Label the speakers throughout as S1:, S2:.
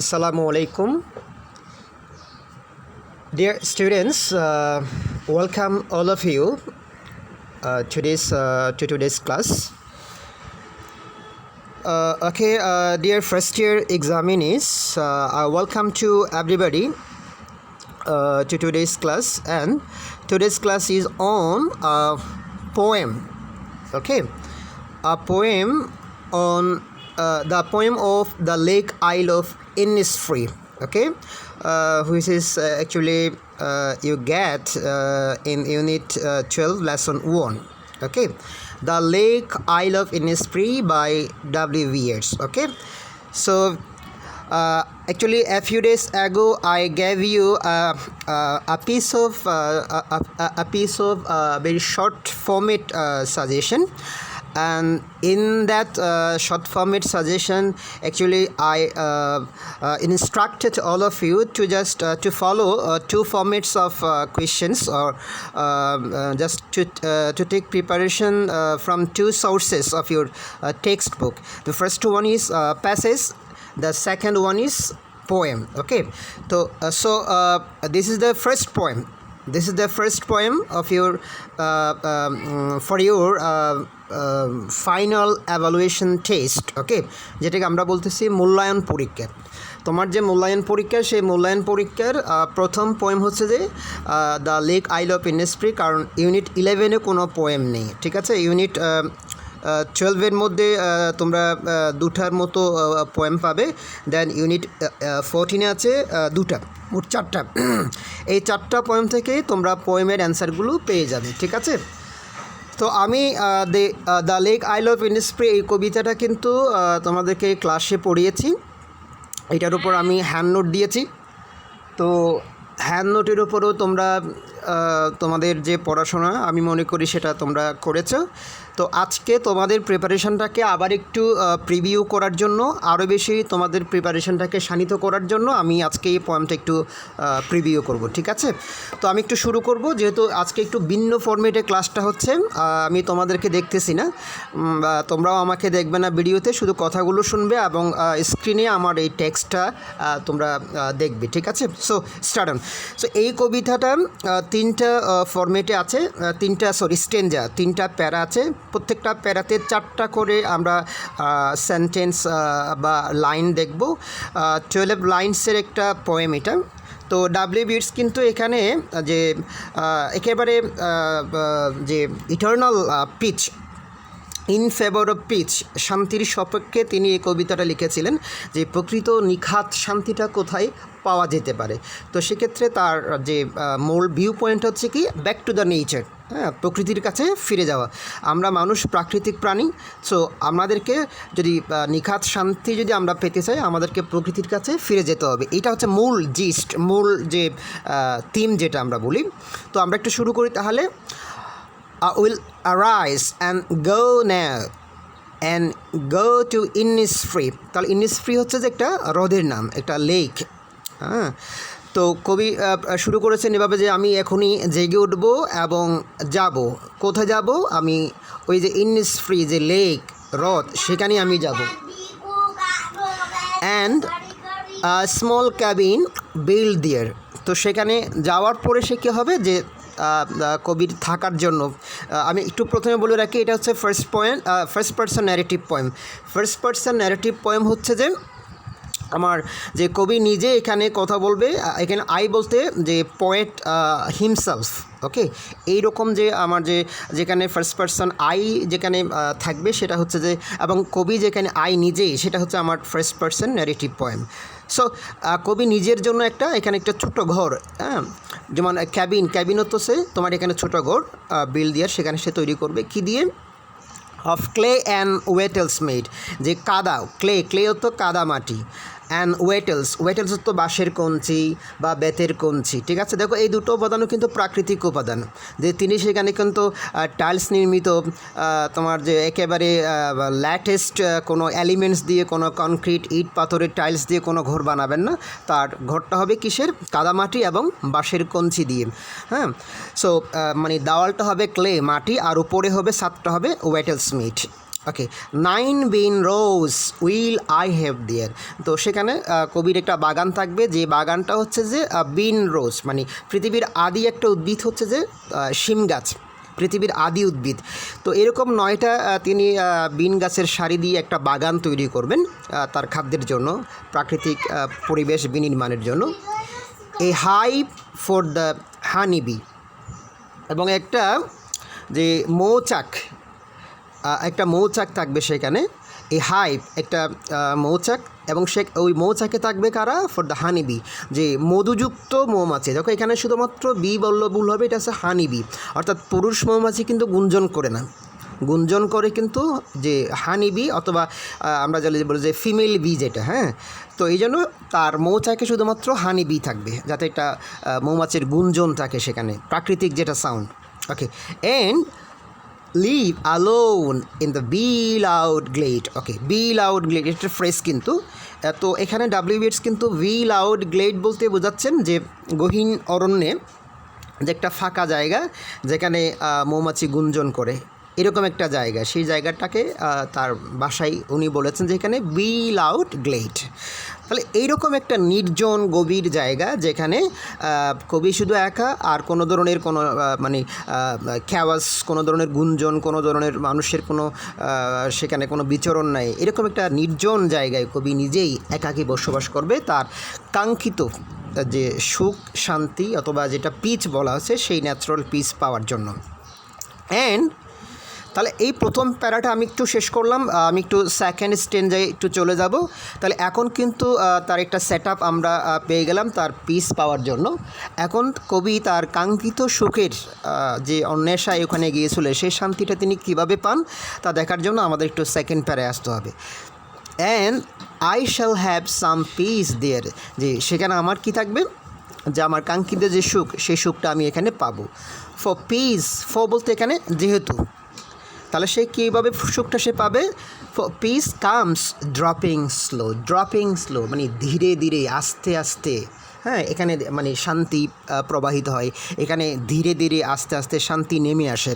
S1: Assalamu alaikum. Dear students, welcome all of you to today's class. Dear first year examinees, welcome to everybody to today's class, and today's class is on a poem. Okay, a poem on the poem of the Lake Isle of Innisfree. Okay, which is actually you get in unit 12 lesson 1. Okay, the Lake Isle of Innisfree by W. Yeats. Okay, so actually a few days ago I gave you a piece of very short format suggestion, and in that short format suggestion actually I instructed all of you to just to follow two formats of questions, or just to take preparation from two sources of your textbook. The first one is passage, the second one is poem. Okay, so this is the first poem. This is the first poem of your for your final evaluation test. Okay, যেটাকে আমরা বলতেছি মূল্যায়ন পরীক্ষা। তোমার যে মূল্যায়ন পরীক্ষা, সেই মূল্যায়ন পরীক্ষার প্রথম পোয়েম হচ্ছে যে দ্য লেক আইল অফ ইন্নিসফ্রি, কারণ ইউনিট 11-এ কোনো পোয়েম নেই। ঠিক আছে, ইউনিট 12-এর মধ্যে তোমরা দুটার মতো পোয়েম পাবে, দেন ইউনিট 14-এ আছে দুটা, মোট 4টা। এই 4টা পোয়েম থেকে তোমরা পোয়েমের অ্যান্সারগুলো পেয়ে যাবে। ঠিক আছে, তো আমি দ্য লেক আইল অফ ইন্নিসফ্রি এই কবিতাটা কিন্তু তোমাদেরকে ক্লাসে পড়িয়েছি। এটার উপর আমি হ্যান্ড নোট দিয়েছি। তো হ্যান্ড নোটের উপরও তোমরা তোমাদের যে পড়াশোনা আমি মনে করি সেটা তোমরা করেছো। তো আজকে তোমাদের প্রিপারেশনটাকে আবার একটু প্রিভিউ করার জন্য, আরও বেশি তোমাদের প্রিপারেশনটাকে শানিত করার জন্য আমি আজকে এই পোয়েমটা একটু প্রিভিউ করব। ঠিক আছে, তো আমি একটু শুরু করব। যেহেতু আজকে একটু ভিন্ন ফরম্যাটে ক্লাসটা হচ্ছে, আমি তোমাদেরকে দেখতেছি না, তোমরাও আমাকে দেখবে না ভিডিওতে, শুধু কথাগুলো শুনবে এবং স্ক্রিনে আমার এই টেক্সটটা তোমরা দেখবে। ঠিক আছে, সো স্টার্ট অন। সো এই কবিতাটা 3টা ফরম্যাটে আছে, স্টেঞ্জা, 3টা প্যারা আছে। প্রত্যেকটা প্যারাতে 4টা করে আমরা সেন্টেন্স বা লাইন দেখব। 12 লাইন্সের একটা পোয়েম এটা। তো ডাব্লিউ বিটস কিন্তু এখানে যে একেবারে যে eternal peace, in favour of peace, শান্তির সপক্ষে তিনি এই কবিতাটা লিখেছিলেন, যে প্রকৃত নিখাত শান্তিটা কোথায় পাওয়া যেতে পারে। তো সেক্ষেত্রে তার যে মূল ভিউ পয়েন্ট হচ্ছে কি, ব্যাক টু দ্য নেচার, হ্যাঁ, প্রকৃতির কাছে ফিরে যাওয়া। আমরা মানুষ প্রাকৃতিক প্রাণী, সো আমাদেরকে যদি নিখাত শান্তি যদি আমরা পেতে চাই, আমাদেরকে প্রকৃতির কাছে ফিরে যেতে হবে। এটা হচ্ছে মূল জিস্ট, মূল যে থিম যেটা আমরা বলি। তো আমরা একটু শুরু করি তাহলে। will arise and go now and go to Innisfree। তাহলে Innisfree হচ্ছে যে একটা হ্রদের নাম, একটা লেক। হ্যাঁ, তো কবি শুরু করেছেন এভাবে যে আমি এখনই জেগে উঠব এবং যাব। কোথায় যাব? আমি ওই যে Innisfree যে লেক, হ্রদ, সেখানে আমি যাব। অ্যান্ড স্মল ক্যাবিন বিল্ড দেয়ার। তো সেখানে যাওয়ার পরে সে কী হবে, যে কবির থাকার জন্য। আমি একটু প্রথমে বলে রাখি, এটা হচ্ছে first person narrative poem. First person narrative poem হচ্ছে যে আমার যে কবি নিজে এখানে কথা বলবে, এখানে আই বলতে যে পোয়েট হিমসেলফ। ওকে, এইরকম যে আমার যেখানে ফার্স্ট পারসন আই যেখানে থাকবে সেটা হচ্ছে যে, এবং কবি যেখানে আই নিজেই, সেটা হচ্ছে আমার first person narrative poem. So কবি নিজের জন্য এখানে একটা ছোটো ঘর, হ্যাঁ, যেমন ক্যাবিন হচ্ছে তোমার এখানে ছোটো ঘর বিল্ড দিয়ে সেখানে সে তৈরি করবে। কী দিয়ে? অফ ক্লে অ্যান্ড ওয়েটেলস মেড, যে কাদা, ক্লে হতো কাদা মাটি, অ্যান্ড ওয়েটেলস হতো বাঁশের কঞ্চি বা বেতের কঞ্চি। ঠিক আছে, দেখো এই দুটো উপাদানও কিন্তু প্রাকৃতিক উপাদান, যে তিনি সেখানে কিন্তু টাইলস নির্মিত, তোমার যে একেবারে ল্যাটেস্ট কোনো এলিমেন্টস দিয়ে, কোনো কনক্রিট ইট পাথরের টাইলস দিয়ে কোনো ঘর বানাবেন না। তার ঘরটা হবে কিসের? কাদামাটি এবং বাঁশের কঞ্চি দিয়ে। হ্যাঁ, সো মানে দেওয়ালটা হবে ক্লে, মাটি, আর উপরে হবে ছাদটা হবে wattles made. Okay, 9 bean rows will I have there. তো সেখানে কবির একটা বাগান থাকবে, যে বাগানটা হচ্ছে যে বিন রোজ, মানে পৃথিবীর আদি একটা উদ্ভিদ হচ্ছে যে শিম গাছ, পৃথিবীর আদি উদ্ভিদ। তো এরকম 9টা তিনি বিন গাছের সারি দিয়ে একটা বাগান তৈরি করবেন তার খাদ্যের জন্য, প্রাকৃতিক পরিবেশ বিনির্মাণের জন্য। এ হাইভ ফর দ্য হানিবি, এবং একটা যে মৌচাক, একটা মৌচাক থাকবে সেখানে, এই হাইভ একটা মৌচাক, এবং সে ওই মৌচাকে থাকবে কারা? ফর দ্য হানিবি, যে মধুযুক্ত মৌমাছি। দেখো এখানে শুধুমাত্র বি বললে ভুল হবে, এটা হচ্ছে হানিবি, অর্থাৎ পুরুষ মৌমাছি কিন্তু গুঞ্জন করে না, গুঞ্জন করে কিন্তু যে হানিবি, অথবা আমরা যদি বলি যে ফিমেল বি যেটা, হ্যাঁ। তো এই জন্য তার মৌচাকে শুধুমাত্র হানিবি থাকবে, যাতে একটা মৌমাছির গুঞ্জন থাকে সেখানে, প্রাকৃতিক যেটা sound. Okay, and leave alone in the bee loud glade. Okay, bee loud glade এটা ফ্রেজ কিন্তু। তো এখানে WH কিন্তু বি লাউড গ্লেড বলতে বোঝাচ্ছেন যে গহীন অরণ্যে যে একটা ফাঁকা জায়গা যেখানে মৌমাছি গুঞ্জন করে, এরকম একটা জায়গা, সেই জায়গাটাকে তার বাসায় উনি বলেছেন যে এখানে বি লাউড গ্লেড। তাহলে এইরকম একটা নির্জন গভীর জায়গা যেখানে কবি শুধু একা, আর কোনো ধরনের কোনো মানে খ্যাওয়াস, কোনো ধরনের গুঞ্জন, কোনো ধরনের মানুষের কোনো সেখানে কোনো বিচরণ নাই, এরকম একটা নির্জন জায়গায় কবি নিজেই একাকী বসবাস করবে তার কাঙ্ক্ষিত যে সুখ শান্তি অথবা যেটা পিচ বলা হচ্ছে সেই ন্যাচারাল পিচ পাওয়ার জন্য। অ্যান্ড তাহলে এই প্রথম প্যারাটা আমি একটু শেষ করলাম, আমি একটু সেকেন্ড স্টেঞ্জে একটু চলে যাব। তাহলে এখন কিন্তু তার একটা সেট আপ আমরা পেয়ে গেলাম তার পিস পাওয়ার জন্য। এখন কবি তার কাঙ্ক্ষিত সুখের যে অন্বেষায় ওখানে গিয়েছিল সেই শান্তিটা তিনি কীভাবে পান তা দেখার জন্য আমাদের একটু সেকেন্ড প্যারায় আসতে হবে। And I shall have some peace there, যে সেখানে আমার কি থাকবে, যে আমার কাঙ্ক্ষিত যে সুখ সেই সুখটা আমি এখানে পাবো। ফর পিস, ফর বলতে এখানে যেহেতু, তাহলে সে কীভাবে সুখটা সে পাবে? Peace comes dropping slow, dropping slow মানে ধীরে ধীরে আস্তে আস্তে, হ্যাঁ, এখানে মানে শান্তি প্রবাহিত হয়, এখানে ধীরে ধীরে আস্তে আস্তে শান্তি নেমে আসে।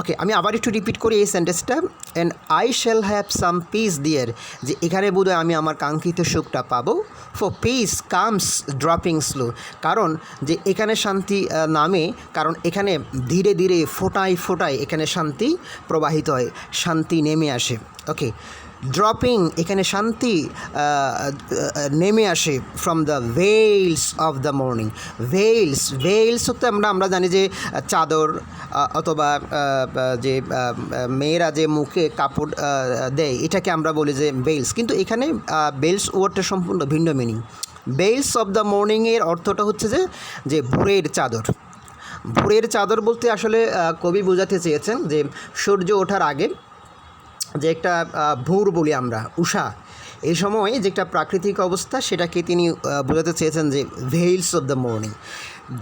S1: ওকে, আমি আবার একটু রিপিট করি এই সেন্টেন্সটা। And I shall have some peace there, যে এখানে বোধহয় আমি আমার কাঙ্ক্ষিত সুখটা পাবো। For peace comes dropping slow, কারণ যে এখানে শান্তি নামে, কারণ এখানে ধীরে ধীরে ফোটায় ফোটায় এখানে শান্তি প্রবাহিত হয়, শান্তি নেমে আসে। ওকে, ড্রপিং এখানে শান্তি নেমে আসে from the veils of the morning. Veils, veils হতে আমরা জানি যে চাদর, অথবা যে মেয়েরা যে মুখে কাপড় দেয় এটাকে আমরা বলি যে বেলস, কিন্তু এখানে বেলস ওয়ার্ডটা সম্পূর্ণ ভিন্ন মিনিং। বেলস অফ দ্য মর্নিংয়ের অর্থটা হচ্ছে যে ভোরের চাদর। ভোরের চাদর বলতে আসলে কবি বোঝাতে চেয়েছেন যে সূর্য ওঠার আগে যে একটা ভোর বলি আমরা, উষা, এই সময় যে একটা প্রাকৃতিক অবস্থা সেটাকে তিনি বোঝাতে চেয়েছেন যে veils of the morning.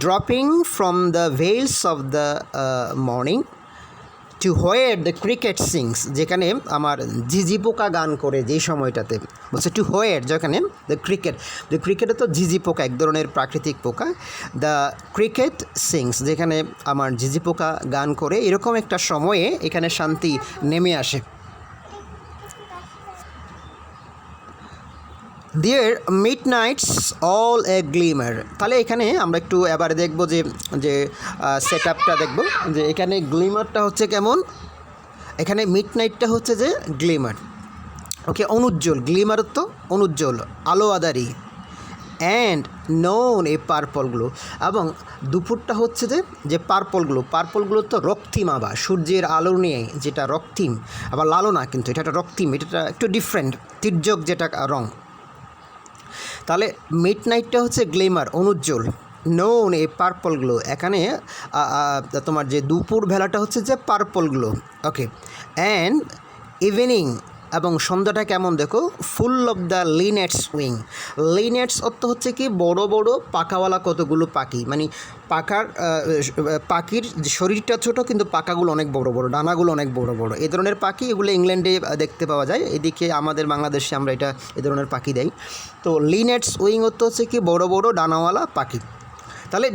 S1: Dropping from the veils of the morning to where the cricket sings, যেখানে আমার ঝিঝি পোকা গান করে যেই সময়টাতে, বলছে টু হোয়ার, যেখানে দ্য ক্রিকেটে তো ঝিঝি পোকা এক ধরনের প্রাকৃতিক পোকা, দ্য ক্রিকেট সিংস যেখানে আমার ঝিঝি পোকা গান করে, এরকম একটা সময়ে এখানে শান্তি নেমে আসে। দেয়ার মিড নাইটস অল এ গ্লিমার, তাহলে এখানে আমরা একটু এবার দেখব যে সেট আপটা দেখবো, যে এখানে গ্লিমারটা হচ্ছে কেমন, এখানে মিড নাইটটা হচ্ছে যে গ্লিমার। ওকে, অনুজ্জ্বল, গ্লিমার তো অনুজ্জ্বল, আলো আদারি। And noon a purple glow, এবং দুপুরটা হচ্ছে যে পার্পল গ্লো তো রক্তিম, আবার সূর্যের আলো নিয়ে যেটা রক্তিম, আবার লালো না, কিন্তু এটা একটা রক্তিম, এটা একটু ডিফারেন্ট, তির্যক যেটা রং। তাহলে মিড নাইটটা হচ্ছে glamour, অনুজ্জ্বল, known a purple glow, এখানে তোমার যে দুপুর বেলাটা হচ্ছে যে purple glow. Okay, and evening, এবং সন্ধ্যাটা কেমন দেখো, ফুল অফ দ্য লিনেটস উইং। লিনেটস অর্থ হচ্ছে কি বড় বড় পাখাওয়ালা কতগুলো পাখি, মানে পাখির শরীরটা ছোট কিন্তু পাখাগুলো অনেক বড় বড়, ডানাগুলো অনেক বড় বড়, এই ধরনের পাখি এগুলো ইংল্যান্ডে দেখতে পাওয়া যায়, এদিকে আমাদের বাংলাদেশে আমরা এই ধরনের পাখি দেই। তো লিনেটস উইং অর্থ হচ্ছে কি বড় বড় ডানাওয়ালা পাখি। তাহলে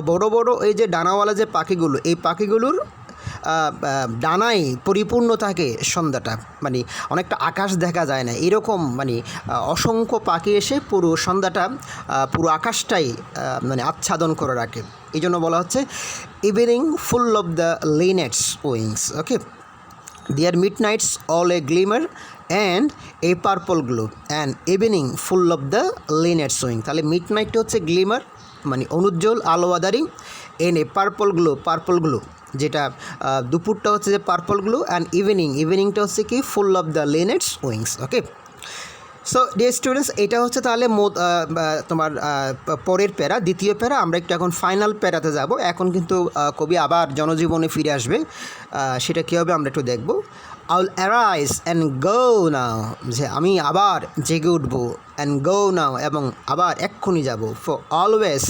S1: বড় বড় এই যে ডানাওয়ালা যে পাখিগুলো, এই পাখিগুলোর ডানায় পরিপূর্ণ থাকে সন্ধ্যাটা, মানে অনেকটা আকাশ দেখা যায় না এরকম, মানে অসংখ্য পাখি এসে পুরো সন্ধ্যাটা পুরো আকাশটাই মানে আচ্ছাদন করে রাখে। এই জন্য বলা হচ্ছে evening full of the linnets wings. Okay, there midnight's all a glimmer and a purple glow and evening full of the linnets wing. তাহলে মিড নাইটটা হচ্ছে গ্লিমার মানে অনুজ্জ্বল আলো আধারি, এন এ পার্পল গ্লো যেটা দুপুরটা হচ্ছে যে পার্পল গ্লো, অ্যান্ড ইভিনিংটা হচ্ছে কি full of the linnets wings. Okay, so dear students, এটা হচ্ছে তাহলে তোমার পরের প্যারা, দ্বিতীয় প্যারা। আমরা একটু এখন ফাইনাল প্যারাতে যাব। এখন কিন্তু কবি আবার জনজীবনে ফিরে আসবে, সেটা কী হবে আমরা একটু দেখব। I will arise and go now, যে আমি আবার জেগে উঠবো, অ্যান্ড গো নাও এবং আবার এক্ষুনি যাব, ফর অলওয়েজ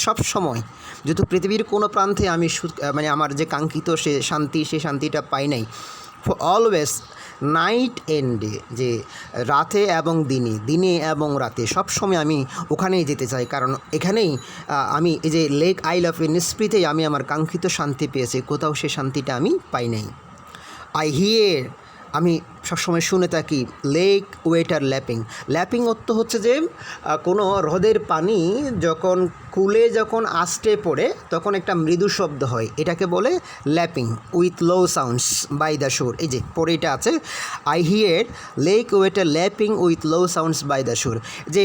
S1: সব সময়, যেহেতু পৃথিবীর কোনো প্রান্তে আমি মানে আমার যে কাঙ্ক্ষিত সে শান্তিটা পাই নাই। For always night and day, যে রাতে এবং দিনে এবং রাতে সবসময় আমি ওখানেই যেতে চাই, কারণ এখানেই আমি এই যে লেক আইল অফ ইনস্প্রিতেই আমি আমার কাঙ্ক্ষিত শান্তি পেয়েছি, কোথাও সে শান্তিটা আমি পাই নাই। আই হিয়ার, আমি সবসময় শুনে থাকি লেক ওয়েটার ল্যাপিং অর্থ হচ্ছে যে কোনো হ্রদের পানি যখন কুলে যখন আষ্টে পড়ে তখন একটা মৃদু শব্দ হয়, এটাকে বলে lapping with low sounds by the shore. এই যে পরে এটা আছে, I hear lake water lapping with low sounds by the shore, যে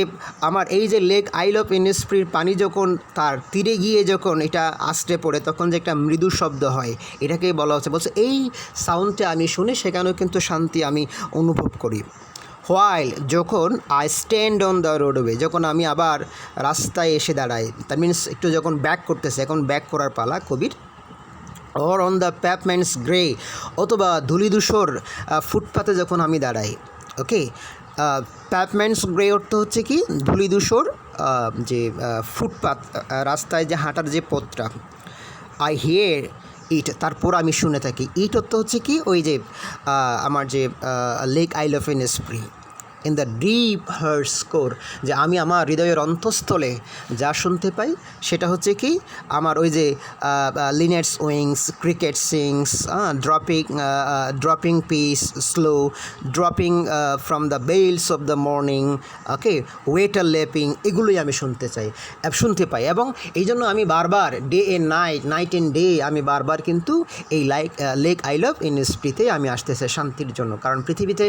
S1: আমার এই যে লেক আইল অফ ইনস্প্রির পানি যখন তার তীরে গিয়ে যখন এটা আষ্টে পড়ে তখন যে একটা মৃদু শব্দ হয়, এটাকেই বলা হচ্ছে, বলছে এই সাউন্ডটা আমি শুনি, সেখানেও কিন্তু শান্তি আমি অনুভব করি। হোয়াইল, যখন I stand on the roadway, যখন আমি আবার রাস্তায় এসে দাঁড়াই, দ্যাট মিনস একটু যখন ব্যাক করতেছে, এখন ব্যাক করার পালা কবির। অর অন দ্য প্যাভমেন্টস গ্রে, অথবা ধূলিধূসর ফুটপাতে যখন আমি দাঁড়াই। ওকে, প্যাভমেন্টস গ্রে অর্থ হচ্ছে কি ধূলিধূসর যে ফুটপাত, রাস্তায় যে হাঁটার যে পথটা। আই হিয়ার ইট, তারপর আমি শুনে থাকি। ইট অর্থ হচ্ছে কি ওই যে আমার যে lake isle of Innisfree. In the deep heart's core, যে আমি আমার হৃদয়ের অন্তঃস্থলে যা শুনতে পাই সেটা হচ্ছে কি আমার ওই যে linnets wings, cricket sings, dropping peace slow, dropping from the veils of the morning. Okay, water lapping, এগুলোই আমি শুনতে পাই, এবং এই জন্য আমি বারবার day and night and day আমি বারবার কিন্তু এই লেক আইল অফ ইনস্প্রিতে আমি আসতেছি শান্তির জন্য। কারণ পৃথিবীতে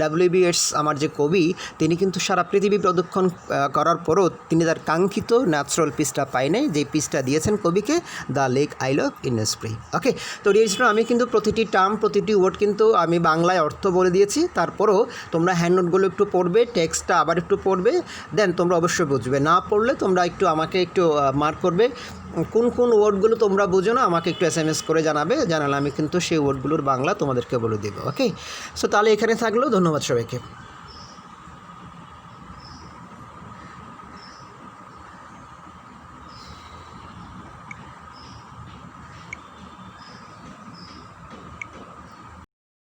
S1: ডব্লিউ.বি. ইয়েটস আমার যে কবি, তিনি কিন্তু সারা পৃথিবী প্রদক্ষিণ করার পরও তিনি তার কাঙ্ক্ষিত ন্যাচারাল পিসটা পাই নাই, যে পিসটা দিয়েছেন কবিকে, দ্য লেক আইল অফ ইনস্প্রি। ওকে, তো ডিয়ার আমি কিন্তু প্রতিটি টার্ম প্রতিটি ওয়ার্ড কিন্তু আমি বাংলায় অর্থ বলে দিয়েছি, তারপরও তোমরা হ্যান্ড নোটগুলো একটু পড়বে, টেক্সটটা আবার একটু পড়বে, দেন তোমরা অবশ্যই বুঝবে। না পড়লে তোমরা একটু আমাকে একটু মার্ক করবে, কোন ওয়ার্ডগুলো তোমরা বুঝো না আমাকে একটু SMS করে জানালে আমি কিন্তু সেই ওয়ার্ডগুলোর বাংলা তোমাদেরকে বলে দেবো। ওকে, সো তাহলে এখানে থাকলো, ধন্যবাদ সবাইকে।